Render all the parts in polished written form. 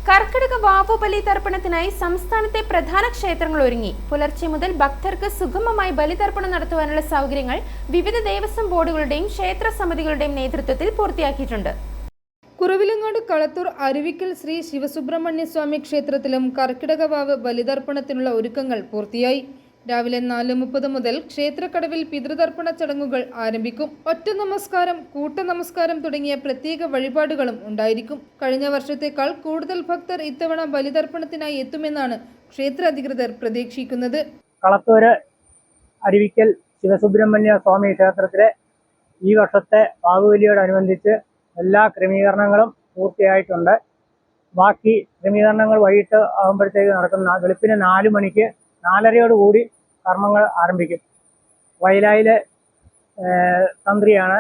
കർക്കിടക വാവു ബലിതർപ്പണത്തിനായി സംസ്ഥാനത്തെ പ്രധാന ക്ഷേത്രങ്ങൾ ഒരുങ്ങി. പുലർച്ചെ മുതൽ ഭക്തർക്ക് സുഗമമായി ബലിതർപ്പണം നടത്തുവാനുള്ള സൗകര്യങ്ങൾ വിവിധ ദേവസ്വം ബോർഡുകളുടെയും ക്ഷേത്ര സമിതികളുടെയും നേതൃത്വത്തിൽ പൂർത്തിയാക്കിയിട്ടുണ്ട്. കുറവിലങ്ങാട് കളത്തൂർ അരുവിക്കൽ ശ്രീ ശിവസുബ്രഹ്മണ്യ സ്വാമി ക്ഷേത്രത്തിലും കർക്കിടക വാവ് ബലിതർപ്പണത്തിനുള്ള ഒരുക്കങ്ങൾ പൂർത്തിയായി. രാവിലെ 4:30 മുതൽ ക്ഷേത്രക്കടവിൽ പിതൃതർപ്പണ ചടങ്ങുകൾ ആരംഭിക്കും. ഒറ്റ നമസ്കാരം, കൂട്ട നമസ്കാരം തുടങ്ങിയ പ്രത്യേക വഴിപാടുകളും ഉണ്ടായിരിക്കും. കഴിഞ്ഞ വർഷത്തേക്കാൾ കൂടുതൽ ഭക്തർ ഇത്തവണ ബലിതർപ്പണത്തിനായി എത്തുമെന്നാണ് ക്ഷേത്ര അധികൃതർ പ്രതീക്ഷിക്കുന്നത്. കളത്തൂര് അരുവിക്കൽ ശിവസുബ്രഹ്മണ്യ സ്വാമി ക്ഷേത്രത്തിലെ ഈ വർഷത്തെ വാവുബലിയോടനുബന്ധിച്ച് എല്ലാ ക്രമീകരണങ്ങളും പൂർത്തിയായിട്ടുണ്ട്. ബാക്കി ക്രമീകരണങ്ങൾ വൈകിട്ട് ആകുമ്പോഴത്തേക്ക് നടക്കുന്ന വെളുപ്പിന് 4 മണിക്ക് 4:30 കർമ്മങ്ങൾ ആരംഭിക്കും. വയലായിലെ തന്ത്രിയാണ്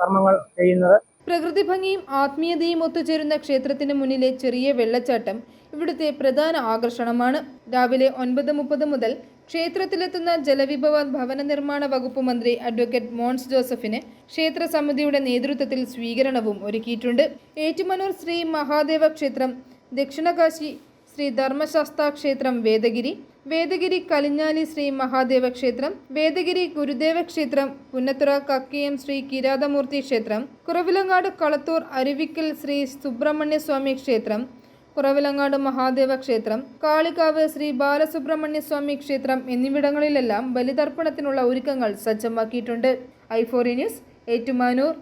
കർമ്മങ്ങൾ ചെയ്യുന്നത്. പ്രകൃതി ഭംഗിയും ആത്മീയതയും ഒത്തുചേരുന്ന ക്ഷേത്രത്തിന് മുന്നിലെ ചെറിയ വെള്ളച്ചാട്ടം ഇവിടുത്തെ പ്രധാന ആകർഷണമാണ്. രാവിലെ 9:30 മുതൽ ക്ഷേത്രത്തിലെത്തുന്ന ജലവിഭവ ഭവന നിർമ്മാണ വകുപ്പ് മന്ത്രി അഡ്വക്കേറ്റ് മോൻസ് ജോസഫിന് ക്ഷേത്ര സമിതിയുടെ നേതൃത്വത്തിൽ സ്വീകരണവും ഒരുക്കിയിട്ടുണ്ട്. ഏറ്റുമാനൂർ ശ്രീ മഹാദേവ ക്ഷേത്രം, ദക്ഷിണകാശി ശ്രീ ധർമ്മശാസ്താ ക്ഷേത്രം, വേദഗിരി കലിഞ്ഞാലി ശ്രീ മഹാദേവ ക്ഷേത്രം, വേദഗിരി ഗുരുദേവ ക്ഷേത്രം, പുന്നത്തുറ കക്കയം ശ്രീ കിരാതമൂർത്തി ക്ഷേത്രം, കുറവിലങ്ങാട് കളത്തൂർ അരുവിക്കൽ ശ്രീ സുബ്രഹ്മണ്യ സ്വാമി ക്ഷേത്രം, കുറവിലങ്ങാട് മഹാദേവ ക്ഷേത്രം, കാളികാവ് ശ്രീ ബാലസുബ്രഹ്മണ്യ സ്വാമി ക്ഷേത്രം എന്നിവിടങ്ങളിലെല്ലാം ബലിതർപ്പണത്തിനുള്ള ഒരുക്കങ്ങൾ സജ്ജമാക്കിയിട്ടുണ്ട്. i4 news, Ettumanoor.